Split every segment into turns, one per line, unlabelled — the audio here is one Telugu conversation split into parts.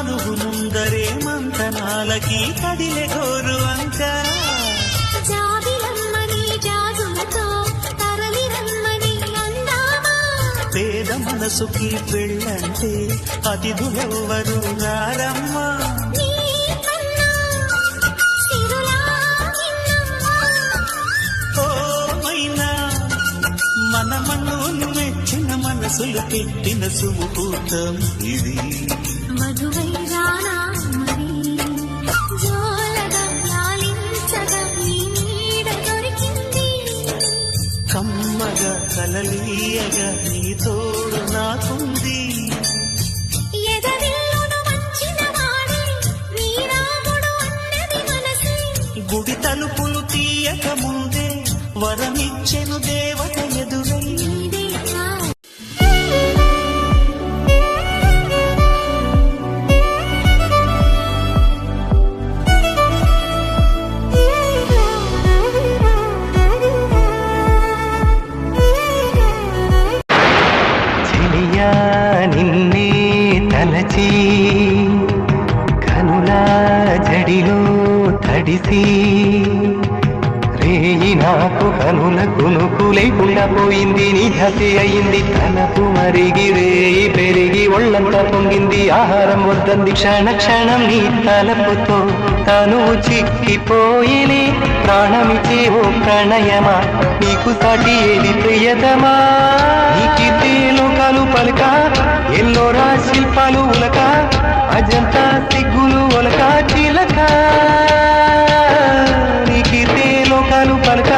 మనుగు ముందరే మంతనాలకి కదిలే గోరు అంక
జాబిలమ్మని జాజులతో తరలి రమ్మని అందామా
పేద మనసుకి పెళ్ళంటే అతిథులెవ్వరు రారమ్మా మన మన్ను మెచ్చిన మనసులు పెట్టిన సుముహూర్తం ఇది
మధువై రానా మరి జోలగా లాలించగా నీ నీడ దొరికింది
కమ్మగా కలలీయగా నీ తోడు నాకుంది
ఎదరిల్లును వంచిన వాడే వీరాముడు అన్నది మనసే
గుడి తలుపులు తీయక ముందే వరమిచ్చెను దేవత ఎదురై
చెలియా నిన్నే తలచి కనులా జడిలో తడిసి రేయి నాకు కనుల కునుకు లేకుండా పోయింది నీ హసి అయింది తనకు మరిగి రేయి పెరిగి ఒళ్ళంతా పొంగింది ఆహారం వద్దంది క్షణ క్షణం నీ తలపుతో తను చిక్కిపోయిని ప్రాణమిచే ఓ ప్రణయమా నీకు సాటి ఏది ప్రియతమా నీకి లోకాలు పలక ఎల్లోరా శిల్పాలు ఉలక అజంతా సిగ్గులు ఒలక చిలక లోకాలు పలక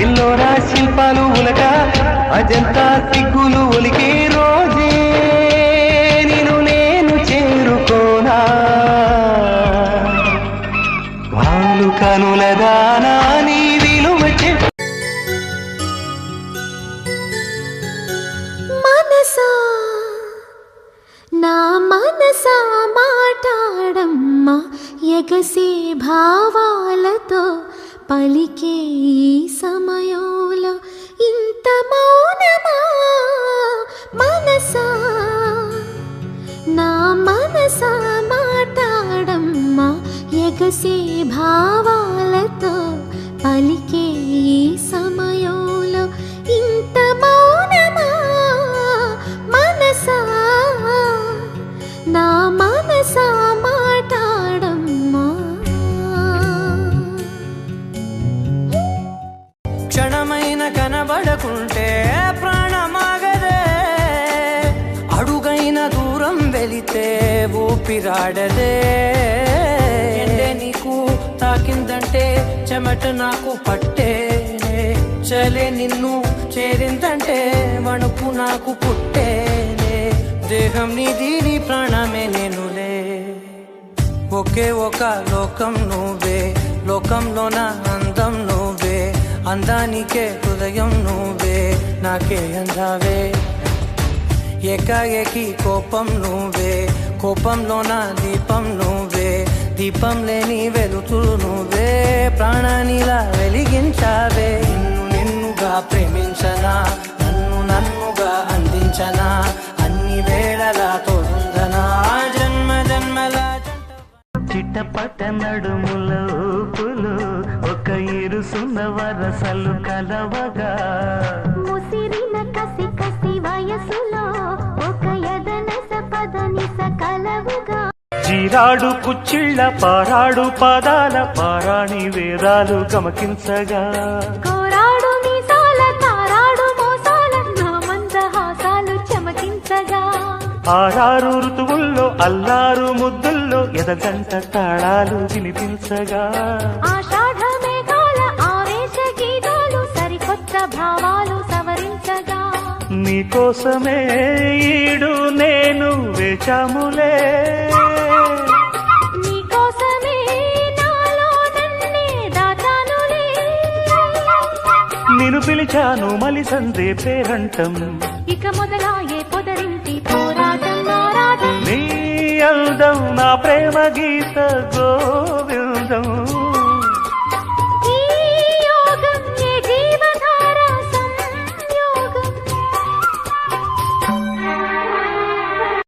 ఎల్లోరా శిల్పాలు ఉలక అజంతా సిగ్గులు ఒలికే రోజే నిన్ను నేను చేరుకోనా వాళ్ళు కనుల దానా నీ విలువ
మనసా నా మనసా మాటాడమ్మా ఎగసే భావాలతో పలికే ఈ సమయంలో ఇంత మౌనమా మనసా నా మనసా మాటాడమ్మా ఎగసే భావాలతో పలికే ఈ సమయంలో ఇంత మౌనమా మనసా నా మనసా మాటాడమ్మా
క్షణమైన కనబడకుంటే ప్రాణమాగదే అడుగైన దూరం వెళితే ఊపిరాడదే ఎండే నీకు తాకిందంటే చెమట నాకు పట్టేనే చలే నిన్ను చేరిందంటే వణుకు నాకు పుట్టేనే దేహం నీది నీ ప్రాణమే నేనులే ఒకే ఒక లోకం నువ్వే లోకంలోన అందం నువ్వే అందానికే హృదయం నువ్వే నాకే అందావే ఏకాఏకి కోపం నువ్వే కోపంలోన దీపం నువ్వే దీపం లేని వెలుతురు నువ్వే ప్రాణానిలా వెలిగించావే నిన్నుగా ప్రేమించనా నన్నుగా అందించనా అన్ని వేళలా తోడుందనా జన్మ జన్మల
చిట్టపట్ట నడుముల ఊపులు ఒక ఇరుసున్న వరసలు కలవగా
ముసిరిన కసి కసి వయసులో ఒక యదనస పదనిస కలవుగా
చీరాడు కుచ్చిళ్ళ పారాడు పాదాల పారాణి వేదాలు గమకించగా
కోరాడు మీసాల తారాడు మోసాల నా మందహాసాలు చమకించగా
ఆరారు ఋతువుల్లో అల్లారు ముద్దుల్లో ఎదగంట తాళాలు వినిపించగా
ఆషాఢ మేఘాల ఆవేశ గీతాలు సరికొత్త భావాలు సవరించగా
నీకోసమే ఈడు నేను వేచాములే
నీకోసమే నాలో నన్నే దాచానులే
నిన్ను పిలిచాను మలి సందే పేరంటం
ఇక మొదలాయే పొదరింటి పోరాటం ఆరాటం
నీ అందం నా ప్రేమ గీత గోవే